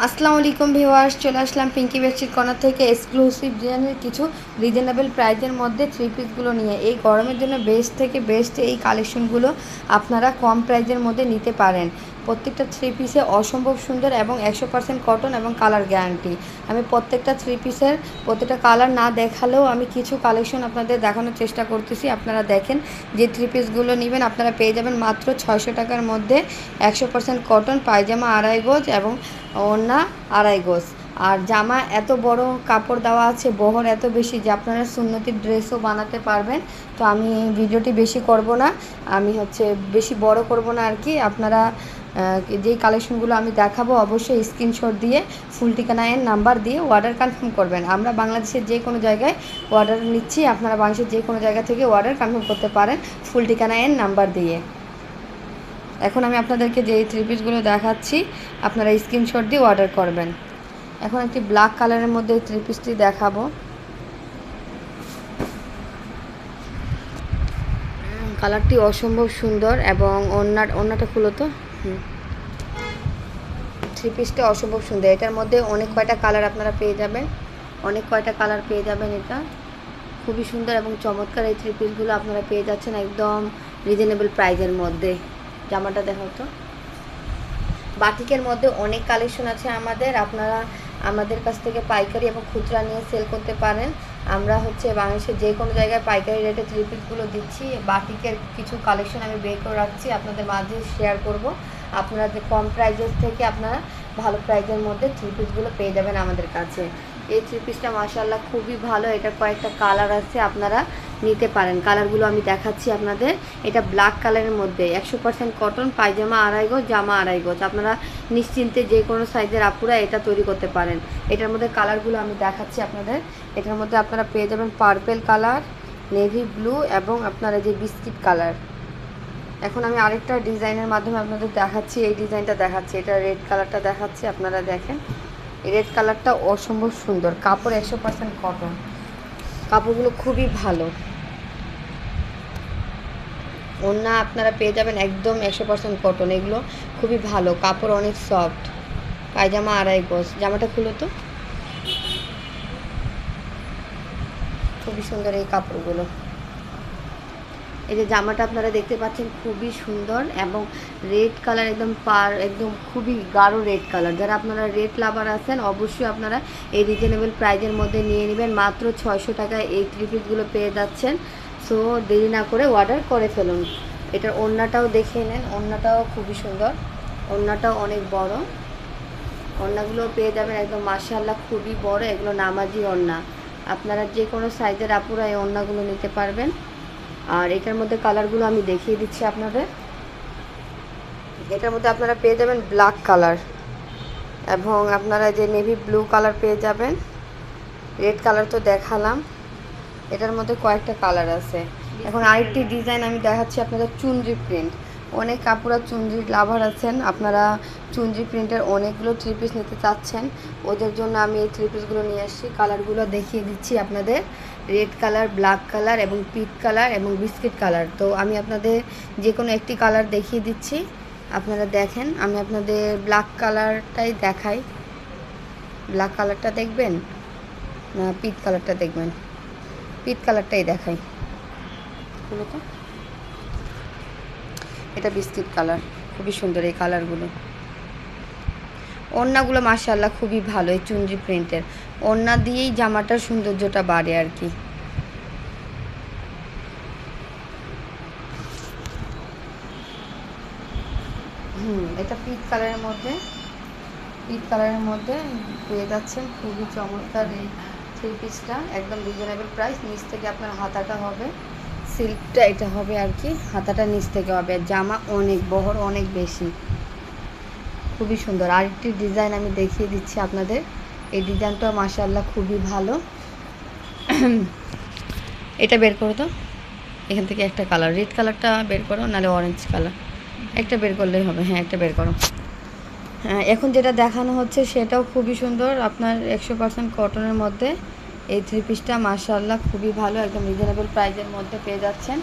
আসসালামু আলাইকুম ভিউয়ার্স, চলে আসলাম পিঙ্কি বেডশিট কর্নার থেকে এক্সক্লুসিভ ডিজাইনের কিছু রিজনেবল প্রাইজের মধ্যে থ্রি পিসগুলো নিয়ে। এই গরমের জন্য বেস্ট থেকে বেস্ট এই কালেকশনগুলো আপনারা কম প্রাইজের মধ্যে নিতে পারেন। প্রত্যেকটা থ্রি পিসে অসম্ভব সুন্দর এবং 100% কটন এবং কালার গ্যারান্টি। আমি প্রত্যেকটা থ্রি পিসের প্রত্যেকটা কালার না দেখালেও আমি কিছু কালেকশন আপনাদের দেখানোর চেষ্টা করতেছি। আপনারা দেখেন যে থ্রি পিসগুলো নেবেন আপনারা পেয়ে যাবেন মাত্র 600 টাকার মধ্যে 100% কটন, পায়জামা আড়াই গজ এবং ওড়না আড়াই গজ। আর জামা এত বড় কাপড় দেওয়া আছে, বহর এত বেশি যে আপনারা সুন্নতির ড্রেসও বানাতে পারবেন। তো আমি ভিডিওটি বেশি করব না, আমি বেশি বড় করব না আর কি। আপনারা যেই কালেকশনগুলো আমি দেখাবো অবশ্যই স্ক্রিনশট দিয়ে ফুল ঠিকানা এর নাম্বার দিয়ে অর্ডার কনফার্ম করবেন। আমরা বাংলাদেশের যে কোনো জায়গায় অর্ডার নিচ্ছি, আপনারা বাংলাদেশের যে কোনো জায়গা থেকে অর্ডার কনফার্ম করতে পারেন ফুল ঠিকানা এর নাম্বার দিয়ে। এখন আমি আপনাদেরকে যে থ্রি পিসগুলো দেখাচ্ছি আপনারা স্ক্রিনশট দিয়ে অর্ডার করবেন। এখন একটি ব্ল্যাক কালারের মধ্যে এই থ্রি পিসটি দেখাবো। কালারটি অসম্ভব সুন্দর এবং ওড়নাটা খুলো তো। থ্রি পিসটা অসম্ভব সুন্দর, এটার মধ্যে অনেক কয়টা কালার আপনারা পেয়ে যাবেন, এটা খুবই সুন্দর এবং চমৎকার। এই থ্রি পিসগুলো আপনারা পেয়ে যাচ্ছেন একদম রিজনেবল প্রাইজের মধ্যে। জামাটা দেখাও তো। বাটিকের মধ্যে অনেক কালেকশন আছে আমাদের, আপনারা আমাদের কাছ থেকে পাইকারি এবং খুচরা নিয়ে সেল করতে পারেন। আমরা বাংলাদেশের যে কোনো জায়গায় পাইকারি রেটে থ্রি পিসগুলো দিচ্ছি। বাটিকের কিছু কালেকশন আমি বের করে রাখছি, আপনাদের মাঝে শেয়ার করব। আপনারা যে কম প্রাইজের থেকে আপনারা ভালো প্রাইজের মধ্যে থ্রি পিসগুলো পেয়ে যাবেন আমাদের কাছে। এই থ্রি পিসটা মাশাআল্লাহ খুবই ভালো, এটার কয়েকটা কালার আছে, আপনারা নিতে পারেন। কালারগুলো আমি দেখাচ্ছি আপনাদের। এটা ব্ল্যাক কালারের মধ্যে 100% কটন, পায়জামা আড়াই গজ, জামা আড়াই গজ। আপনারা নিশ্চিন্তে যে কোনো সাইজের আপুরা এটা তৈরি করতে পারেন। এটার মধ্যে কালারগুলো আমি দেখাচ্ছি আপনাদের। এটার মধ্যে আপনারা পেয়ে যাবেন পার্পেল কালার, নেভি ব্লু এবং আপনারা যে বিস্কিট কালার। এখন আমি আরেকটা ডিজাইনের মাধ্যমে আপনাদের দেখাচ্ছি, এই ডিজাইনটা দেখাচ্ছি। এটা রেড কালারটা দেখাচ্ছি, আপনারা দেখেন। এই রেড কালারটা অসম্ভব সুন্দর, কাপড় 100% কটন, কাপড়গুলো খুবই ভালো। ওড়না আপনারা পেয়ে যাবেন একদম 100% কটন, এগুলো খুবই ভালো, কাপড় অনেক সফট। পায়জামা আড়াই গজ। জামাটা খুলো তো। খুবই সুন্দর এই কাপড়গুলো। এই যে জামাটা আপনারা দেখতে পাচ্ছেন খুবই সুন্দর এবং রেড কালার, একদম খুবই গাঢ় রেড কালার। যারা আপনারা রেড লাভার আছেন অবশ্যই আপনারা এই রিজনেবল প্রাইজের মধ্যে নিয়ে নেবেন। মাত্র 600 টাকায় এই থ্রি পিসগুলো পেয়ে যাচ্ছেন। সো দেরি না করে অর্ডার করে ফেলুন। এটার ওড়নাটাও দেখে নেন, ওড়নাটাও খুবই সুন্দর, ওড়নাটাও অনেক বড়। ওড়নাগুলো পেয়ে যাবেন একদম মাশাআল্লাহ খুবই বড়, এগুলো নামাজি ওড়না। আপনারা যে কোনো সাইজের আপুরা এই ওড়নাগুলো নিতে পারবেন। আর এটার মধ্যে কালারগুলো আমি দেখিয়ে দিচ্ছি আপনাদের। এটার মধ্যে আপনারা পেয়ে যাবেন ব্ল্যাক কালার এবং আপনারা যে নেভি ব্লু কালার পেয়ে যাবেন। রেড কালার তো দেখালাম, এটার মধ্যে কয়েকটা কালার আছে। এখন আরেকটি ডিজাইন আমি দেখাচ্ছি আপনাদের, চুনরি প্রিন্ট। অনেক কাপড়া চুনরি লাভার আছেন, আপনারা চুনরি প্রিন্টের অনেকগুলো থ্রি পিস নিতে চাচ্ছেন, ওদের জন্য আমি এই থ্রি পিসগুলো নিয়ে আসছি। কালারগুলো দেখিয়ে দিচ্ছি আপনাদের, রেড কালার, ব্ল্যাক কালার এবং পিঙ্ক কালার এবং বিস্কিট কালার। তো আমি আপনাদের যে কোনো একটি কালার দেখিয়ে দিচ্ছি, আপনারা দেখেন। আমি আপনাদের ব্ল্যাক কালারটাই দেখাই। ব্ল্যাক কালারটা দেখবেন না পিঙ্ক কালারটা দেখবেন? পিঙ্ক কালারটাই দেখাই। তো এটা বিস্কিট কালার, খুবই সুন্দর এই কালারগুলো। ওড়নাগুলো মাশাআল্লাহ খুবই ভালো, এই চুনরি প্রিন্টের ওড়না দিয়েই জামাটার সৌন্দর্যটা বাড়ে আর কি। এটা পিঙ্ক কালারের মধ্যে পেয়ে যাচ্ছেন। খুবই চমৎকার এই থ্রি পিসটা, একদম রিজনেবল প্রাইস। নিচ থেকে আপনার হাতাটা হবে সিল্কটা, এটা হবে আর কি, হাতাটা নিচ থেকে হবে। জামা অনেক বহর, অনেক বেশি, খুবই সুন্দর। আরেকটি ডিজাইন আমি দেখিয়ে দিচ্ছি আপনাদের। এই ডিজাইনটা মাশাআল্লাহ খুবই ভালো। এটা বের করো তো, এখান থেকে একটা কালার, রেড কালারটা বের করো, নাহলে অরেঞ্জ কালার একটা বের করলেই হবে। হ্যাঁ, একটা বের করো। হ্যাঁ, এখন যেটা দেখানো হচ্ছে সেটাও খুবই সুন্দর, আপনার 100% কটনের মধ্যে এই থ্রি পিসটা মাশাআল্লাহ খুবই ভালো, একদম রিজনেবল প্রাইজের মধ্যে পেয়ে যাচ্ছেন।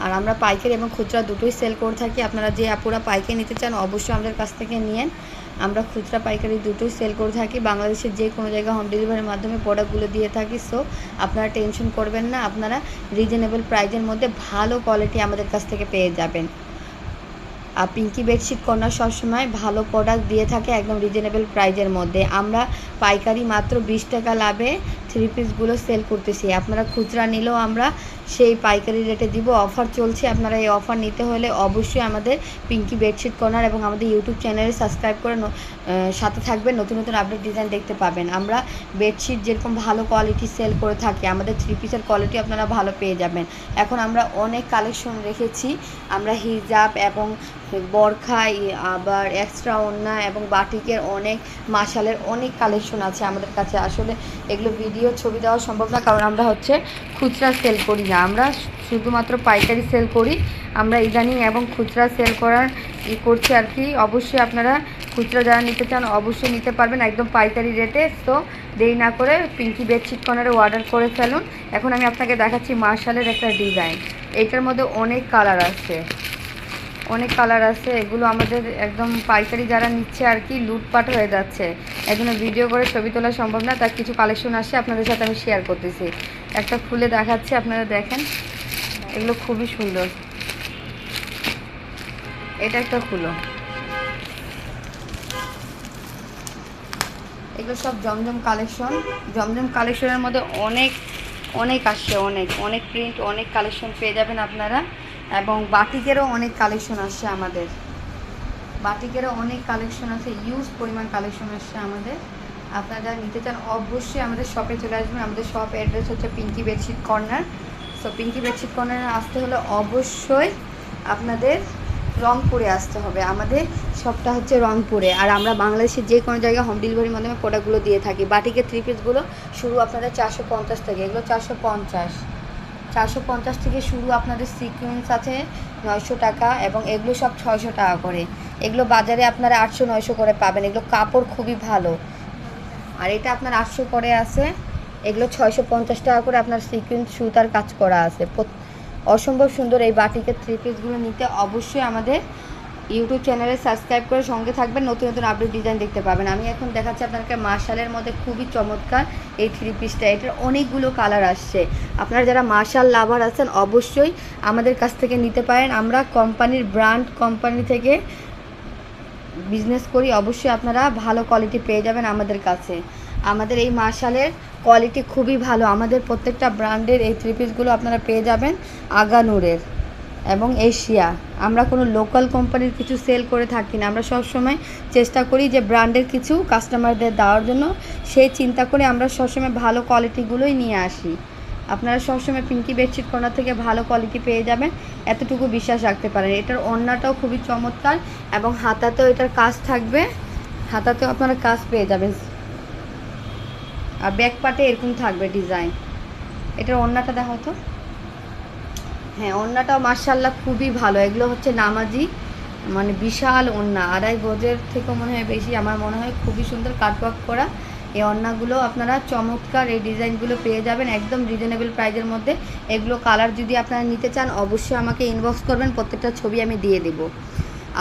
আর আমরা পাইকারি এবং খুচরা দুটোই সেল করে থাকি। আপনারা যে আপুরা পাইকারি নিতে চান অবশ্যই আমাদের কাছ থেকে নিয়েন। আমরা খুচরা পাইকারি দুটোই সেল করে থাকি। বাংলাদেশের যে কোনো জায়গায় হোম ডেলিভারির মাধ্যমে প্রোডাক্টগুলো দিয়ে থাকি। সো আপনারা টেনশন করবেন না, আপনারা রিজনেবল প্রাইজের মধ্যে ভালো কোয়ালিটি আমাদের কাছ থেকে পেয়ে যাবেন। আর পিঙ্কি বেডশিট কর্নার সবসময় ভালো প্রোডাক্ট দিয়ে থাকে একদম রিজনেবল প্রাইজের মধ্যে। আমরা পাইকারি মাত্র 20 টাকা লাভে থ্রি পিসগুলো সেল করতেছি। আপনারা খুচরা নিলেও আমরা সেই পাইকারি রেটে দিব। অফার চলছে, আপনারা এই অফার নিতে হলে অবশ্যই আমাদের পিঙ্কি বেডশিট কর্নার এবং আমাদের ইউটিউব চ্যানেলে সাবস্ক্রাইব করে সাথে থাকবেন, নতুন নতুন আপডেট ডিজাইন দেখতে পাবেন। আমরা বেডশিট যেরকম ভালো কোয়ালিটি সেল করে থাকি, আমাদের থ্রি পিসের কোয়ালিটি আপনারা ভালো পেয়ে যাবেন। এখন আমরা অনেক কালেকশন রেখেছি। আমরা হিজাব এবং বরখা, আবার এক্সট্রা ওড়না এবং বাটিকের অনেক মাশালের অনেক কালেকশন আছে আমাদের কাছে। আসলে এগুলো ভিডিও ছবি দেওয়া সম্ভব না, কারণ আমরা হচ্ছে খুচরা সেল করি না, আমরা শুধুমাত্র পাইকারি সেল করি। আমরা ইদানিং এবং খুচরা সেল করার করছি আর কি। অবশ্যই আপনারা খুচরা যারা নিতে চান অবশ্যই নিতে পারবেন একদম পাইকারি রেটে। তো দেরি না করে পিঙ্কি বেডশিট কর্নারে অর্ডার করে ফেলুন। এখন আমি আপনাকে দেখাচ্ছি মার্শালের একটা ডিজাইন। এটার মধ্যে অনেক কালার আছে, অনেক কালার আছে। এগুলো আমাদের একদম পাইকারি যারা নিচ্ছে আর কি লুটপাট হয়ে যাচ্ছে। এজন্য ভিডিও করে ছবি তোলা সম্ভব না, তার কিছু কালেকশন আসে আপনাদের সাথে আমি শেয়ার করতেছি। একটা খুলে দেখাচ্ছি, আপনারা দেখেন, এগুলো খুবই সুন্দর। এটা একটা খুলো, এগুলো সব জমজম কালেকশন। জমজম কালেকশনের মধ্যে অনেক অনেক আসছে, অনেক অনেক প্রিন্ট, অনেক কালেকশন পেয়ে যাবেন আপনারা। এবং বাটিকেরও অনেক কালেকশন আসছে আমাদের, বাটিকেরও অনেক কালেকশন আছে, ইউজ পরিমাণ কালেকশন আসছে আমাদের। আপনারা যারা নিতে চান অবশ্যই আমাদের শপে চলে আসবেন। আমাদের শপ অ্যাড্রেস হচ্ছে Pinky bedsheet corner. So Pinky bedsheet কর্নারে আসতে হলে অবশ্যই আপনাদের রংপুরে আসতে হবে। আমাদের শপটা হচ্ছে রংপুরে। আর আমরা বাংলাদেশের যে কোনো জায়গায় হোম ডেলিভারির মাধ্যমে প্রোডাক্টগুলো দিয়ে থাকি। বাটিকের থ্রি পিসগুলো শুরু আপনাদের 450 থেকে, এগুলো 450 থেকে শুরু। আপনাদের সিকোয়েন্স আছে 900 টাকা এবং এগুলো সব 600 টাকা করে। এগুলো বাজারে আপনারা 800-900 করে পাবেন। এগুলো কাপড় খুবই ভালো। আর এটা আপনার 800 করে আছে, এগুলো 650 টাকা করে আপনার সিকোয়েন্স সুতার কাজ করা আছে। অসম্ভব সুন্দর এই বাটিকের থ্রি পিসগুলো নিতে অবশ্যই আমাদের ইউটিউব চ্যানেলে সাবস্ক্রাইব করে সঙ্গে থাকবেন, নতুন নতুন আপডেট ডিজাইন দেখতে পাবেন। আমি এখন দেখাচ্ছি আপনাকে মার্শালের মধ্যে খুবই চমৎকার এই থ্রি পিসটা। এটার অনেকগুলো কালার আসছে। আপনারা যারা মার্শাল লাভার আছেন অবশ্যই আমাদের কাছ থেকে নিতে পারেন। আমরা কোম্পানির ব্র্যান্ড কোম্পানি থেকে বিজনেস করি। অবশ্যই আপনারা ভালো কোয়ালিটি পেয়ে যাবেন আমাদের কাছে। আমাদের এই মার্শালের কোয়ালিটি খুবই ভালো। আমাদের প্রত্যেকটা ব্র্যান্ডের এই থ্রি পিসগুলো আপনারা পেয়ে যাবেন আগানুরের এবং এশিয়া। আমরা কোনো লোকাল কোম্পানির কিছু সেল করে থাকি না। আমরা সবসময় চেষ্টা করি যে ব্র্যান্ডের কিছু কাস্টমারদের দেওয়ার জন্য। সেই চিন্তা করে আমরা সবসময় ভালো কোয়ালিটিগুলোই নিয়ে আসি। আপনারা সবসময় পিঙ্কি বেডশিট কর্নার থেকে ভালো কোয়ালিটি পেয়ে যাবেন, এতটুকু বিশ্বাস রাখতে পারেন। এটার ওড়নাটাও খুবই চমৎকার এবং হাতাতেও এটার কাজ থাকবে, হাতাতেও আপনারা কাজ পেয়ে যাবেন। আর ব্যাক পার্টে এরকম থাকবে ডিজাইন। এটার ওড়নাটা দেখো তো, হ্যাঁ ওড়নাটাও মাশাআল্লাহ খুবই ভালো। এগুলো হচ্ছে নামাজি, মানে বিশাল ওড়না, 2.5 গজের থেকেও মনে হয় বেশি। আমার মনে হয় খুবই সুন্দর কাটওয়ার্ক করা এই ওড়নাগুলো। আপনারা চমৎকার এই ডিজাইনগুলো পেয়ে যাবেন একদম রিজনেবল প্রাইজের মধ্যে। এগুলো কালার যদি আপনারা নিতে চান অবশ্যই আমাকে ইনবক্স করবেন, প্রত্যেকটা ছবি আমি দিয়ে দেবো।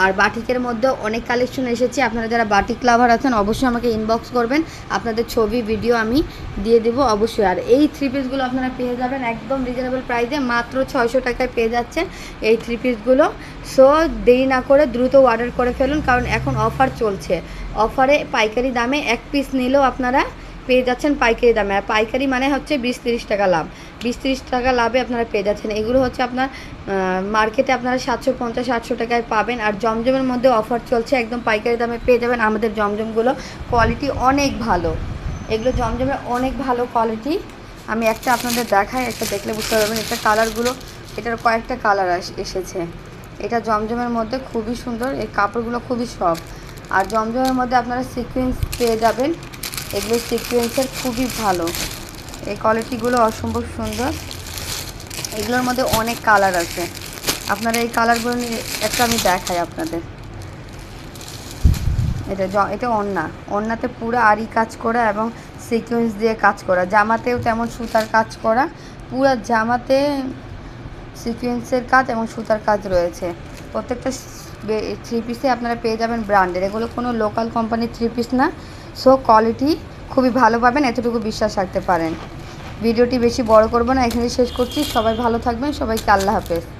আর বাটিকের মধ্যেও অনেক কালেকশন এসেছে। আপনারা যারা বাটিক লাভার আছেন অবশ্যই আমাকে ইনবক্স করবেন, আপনাদের ছবি ভিডিও আমি দিয়ে দেবো অবশ্যই। আর এই থ্রি পিসগুলো আপনারা পেয়ে যাবেন একদম রিজনেবল প্রাইসে, মাত্র 600 টাকায় পেয়ে যাচ্ছেন এই থ্রি পিসগুলো। সো দেরি না করে দ্রুত অর্ডার করে ফেলুন, কারণ এখন অফার চলছে। অফারে পাইকারি দামে এক পিস নিলেও আপনারা পেয়ে যাচ্ছেন পাইকারি দামে। আর পাইকারি মানে হচ্ছে 20-30 টাকা লাভ, 20-30 টাকা লাভে আপনারা পেয়ে যাচ্ছেন। এগুলো হচ্ছে আপনার মার্কেটে আপনারা 750-800 টাকায় পাবেন। আর জমজমের মধ্যে অফার চলছে, একদম পাইকারি দামে পেয়ে যাবেন। আমাদের জমজমগুলো কোয়ালিটি অনেক ভালো, এগুলো জমজমের অনেক ভালো কোয়ালিটি। আমি একটা আপনাদের দেখাই, একটা দেখলে বুঝতে পারবেন। এটা কালারগুলো, এটার কয়েকটা কালার এসেছে। এটা জমজমের মধ্যে খুবই সুন্দর, এই কাপড়গুলো খুবই সফট। আর জমজমের মধ্যে আপনারা সিকোয়েন্স পেয়ে যাবেন, এগুলো সিকোয়েন্সের খুবই ভালো। এই কোয়ালিটিগুলো অসম্ভব সুন্দর। এগুলোর মধ্যে অনেক কালার আছে, আপনারা এই কালারগুলো একটা আমি দেখাই আপনাদের। এটা ওড়নাতে পুরো আরি কাজ করা এবং সিকোয়েন্স দিয়ে কাজ করা। জামাতেও তেমন সুতার কাজ করা, পুরো জামাতে সিকোয়েন্সের কাজ এবং সুতার কাজ রয়েছে। প্রত্যেকটা থ্রি পিসে আপনারা পেয়ে যাবেন ব্র্যান্ডের, এগুলো কোনো লোকাল কোম্পানির থ্রি পিস না। সো কোয়ালিটি খুবই ভালো পাবেন, এতটুকু বিশ্বাস রাখতে পারেন। ভিডিওটি বেশি বড় করব না, এখানে শেষ করছি। সবাই ভালো থাকবেন, সবাইকে আল্লাহ হাফেজ।